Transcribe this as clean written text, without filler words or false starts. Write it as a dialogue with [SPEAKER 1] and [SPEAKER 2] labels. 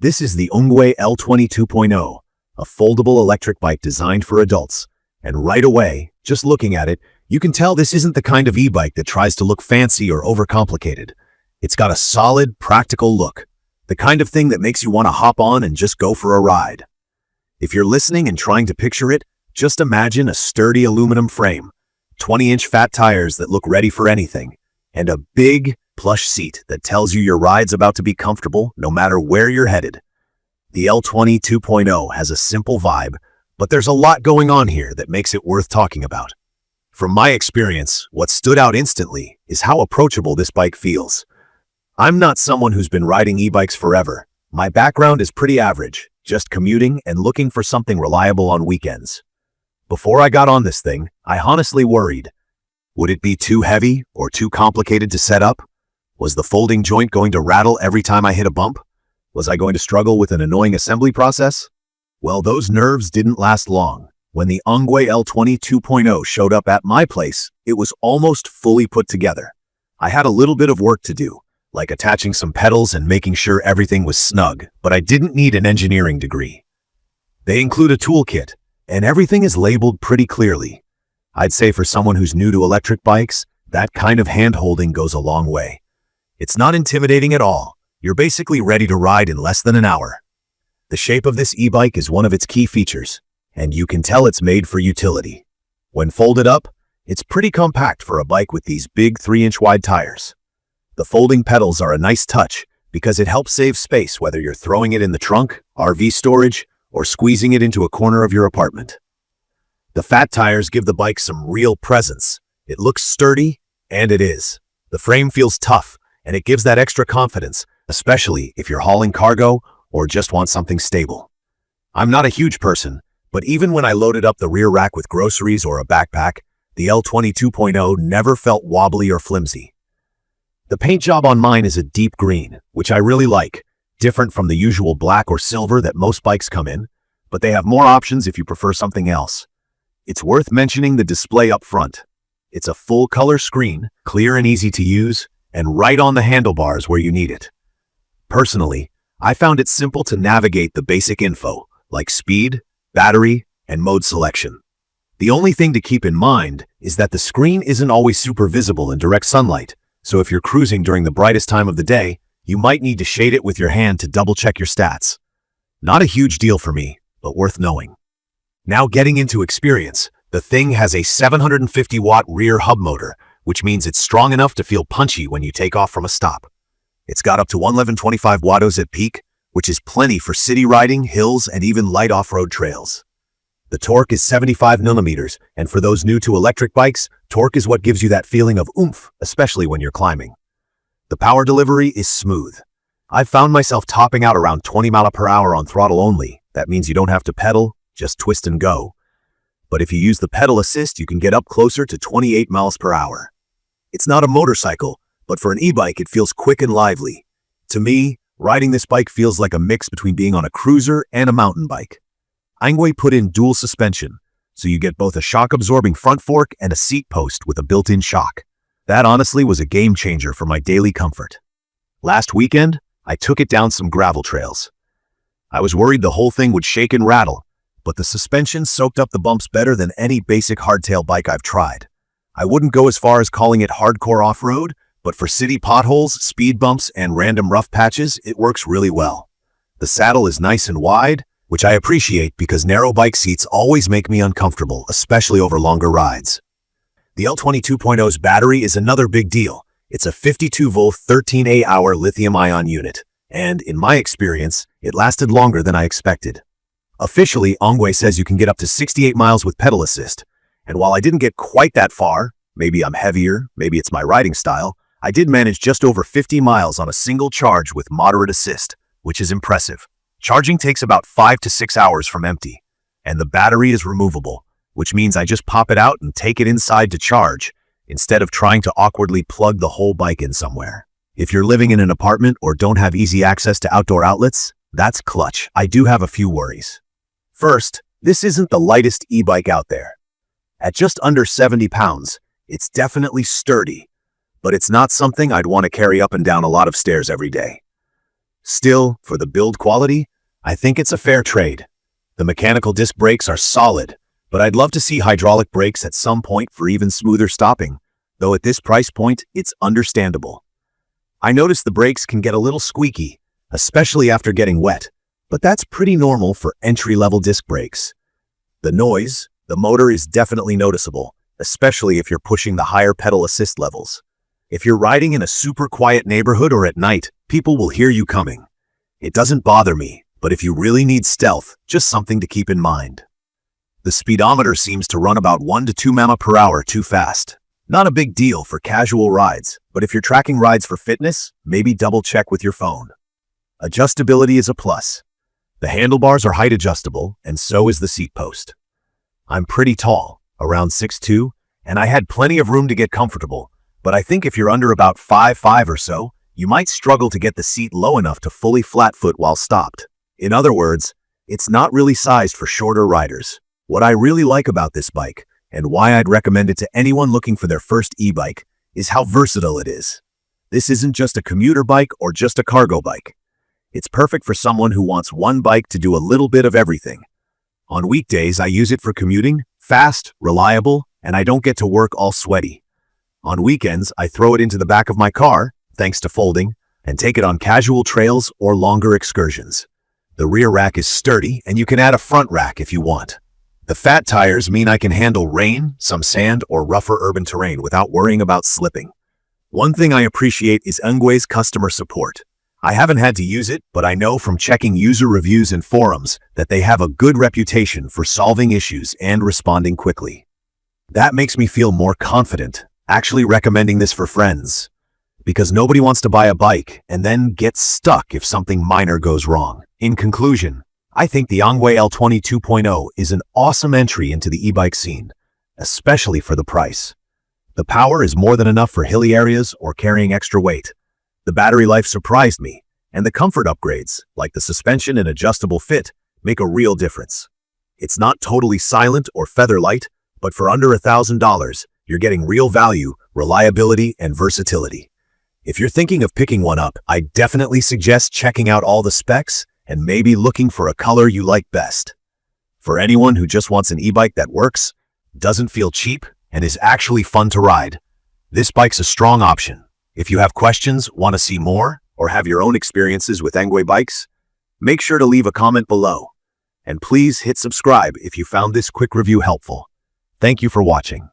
[SPEAKER 1] This is the ENGWE L20 2.0, a foldable electric bike designed for adults. And right away, just looking at it, you can tell this isn't the kind of e-bike that tries to look fancy or overcomplicated. It's got a solid, practical look, the kind of thing that makes you want to hop on and just go for a ride. If you're listening and trying to picture it, just imagine a sturdy aluminum frame, 20-inch fat tires that look ready for anything, and a big, plush seat that tells you your ride's about to be comfortable no matter where you're headed. The L20 2.0 has a simple vibe, but there's a lot going on here that makes it worth talking about. From my experience, what stood out instantly is how approachable this bike feels. I'm not someone who's been riding e-bikes forever. My background is pretty average, just commuting and looking for something reliable on weekends. Before I got on this thing, I honestly worried. Would it be too heavy or too complicated to set up? Was the folding joint going to rattle every time I hit a bump? Was I going to struggle with an annoying assembly process? Well, those nerves didn't last long. When the ENGWE L20 2.0 showed up at my place, it was almost fully put together. I had a little bit of work to do, like attaching some pedals and making sure everything was snug, but I didn't need an engineering degree. They include a toolkit, and everything is labeled pretty clearly. I'd say for someone who's new to electric bikes, that kind of hand-holding goes a long way. It's not intimidating at all. You're basically ready to ride in less than an hour. The shape of this e-bike is one of its key features, and you can tell it's made for utility. When folded up, it's pretty compact for a bike with these big 3-inch wide tires. The folding pedals are a nice touch because it helps save space whether you're throwing it in the trunk, RV storage, or squeezing it into a corner of your apartment. The fat tires give the bike some real presence. It looks sturdy, and it is. The frame feels tough, and it gives that extra confidence, especially if you're hauling cargo or just want something stable. I'm not a huge person, but even when I loaded up the rear rack with groceries or a backpack, the L20 2.0 never felt wobbly or flimsy. The paint job on mine is a deep green, which I really like, different from the usual black or silver that most bikes come in, but they have more options if you prefer something else. It's worth mentioning the display up front. It's a full-color screen, clear and easy to use, and right on the handlebars where you need it. Personally, I found it simple to navigate the basic info, like speed, battery, and mode selection. The only thing to keep in mind is that the screen isn't always super visible in direct sunlight, so if you're cruising during the brightest time of the day, you might need to shade it with your hand to double-check your stats. Not a huge deal for me, but worth knowing. Now getting into experience, the thing has a 750-watt rear hub motor, which means it's strong enough to feel punchy when you take off from a stop. It's got up to 111.25 watts at peak, which is plenty for city riding, hills, and even light off-road trails. The torque is 75 millimeters, and for those new to electric bikes, torque is what gives you that feeling of oomph, especially when you're climbing. The power delivery is smooth. I've found myself topping out around 20 miles per hour on throttle only. That means you don't have to pedal, just twist and go. But if you use the pedal assist, you can get up closer to 28 miles per hour. It's not a motorcycle, but for an e-bike, it feels quick and lively. To me, riding this bike feels like a mix between being on a cruiser and a mountain bike. ENGWE put in dual suspension, so you get both a shock-absorbing front fork and a seat post with a built-in shock. That honestly was a game changer for my daily comfort. Last weekend, I took it down some gravel trails. I was worried the whole thing would shake and rattle, but the suspension soaked up the bumps better than any basic hardtail bike I've tried. I wouldn't go as far as calling it hardcore off-road, but for city potholes, speed bumps, and random rough patches, it works really well. The saddle is nice and wide, which I appreciate because narrow bike seats always make me uncomfortable, especially over longer rides. The L20 2.0's battery is another big deal. It's a 52-volt 13Ah lithium-ion unit, and in my experience, it lasted longer than I expected. Officially, ENGWE says you can get up to 68 miles with pedal assist, and while I didn't get quite that far, maybe I'm heavier, maybe it's my riding style, I did manage just over 50 miles on a single charge with moderate assist, which is impressive. Charging takes about 5 to 6 hours from empty, and the battery is removable, which means I just pop it out and take it inside to charge, instead of trying to awkwardly plug the whole bike in somewhere. If you're living in an apartment or don't have easy access to outdoor outlets, that's clutch. I do have a few worries. First, this isn't the lightest e-bike out there. At just under 70 pounds, it's definitely sturdy, but it's not something I'd want to carry up and down a lot of stairs every day. Still, for the build quality, I think it's a fair trade. The mechanical disc brakes are solid, but I'd love to see hydraulic brakes at some point for even smoother stopping, though at this price point, it's understandable. I noticed the brakes can get a little squeaky, especially after getting wet, but that's pretty normal for entry-level disc brakes. The noise, the motor is definitely noticeable, especially if you're pushing the higher pedal assist levels. If you're riding in a super quiet neighborhood or at night, people will hear you coming. It doesn't bother me, but if you really need stealth, just something to keep in mind. The speedometer seems to run about 1 to 2 mph too fast. Not a big deal for casual rides, but if you're tracking rides for fitness, maybe double check with your phone. Adjustability is a plus. The handlebars are height adjustable, and so is the seat post. I'm pretty tall, around 6'2", and I had plenty of room to get comfortable, but I think if you're under about 5'5" or so, you might struggle to get the seat low enough to fully flat-foot while stopped. In other words, it's not really sized for shorter riders. What I really like about this bike, and why I'd recommend it to anyone looking for their first e-bike, is how versatile it is. This isn't just a commuter bike or just a cargo bike. It's perfect for someone who wants one bike to do a little bit of everything. On weekdays, I use it for commuting, fast, reliable, and I don't get to work all sweaty. On weekends, I throw it into the back of my car, thanks to folding, and take it on casual trails or longer excursions. The rear rack is sturdy, and you can add a front rack if you want. The fat tires mean I can handle rain, some sand, or rougher urban terrain without worrying about slipping. One thing I appreciate is ENGWE's customer support. I haven't had to use it, but I know from checking user reviews and forums that they have a good reputation for solving issues and responding quickly. That makes me feel more confident, actually recommending this for friends, because nobody wants to buy a bike and then get stuck if something minor goes wrong. In conclusion, I think the ENGWE L20 2.0 is an awesome entry into the e-bike scene, especially for the price. The power is more than enough for hilly areas or carrying extra weight. The battery life surprised me, and the comfort upgrades, like the suspension and adjustable fit, make a real difference. It's not totally silent or featherlight, but for under $1,000, you're getting real value, reliability, and versatility. If you're thinking of picking one up, I definitely suggest checking out all the specs and maybe looking for a color you like best. For anyone who just wants an e-bike that works, doesn't feel cheap, and is actually fun to ride, this bike's a strong option. If you have questions, want to see more, or have your own experiences with ENGWE bikes, make sure to leave a comment below. And please hit subscribe if you found this quick review helpful. Thank you for watching.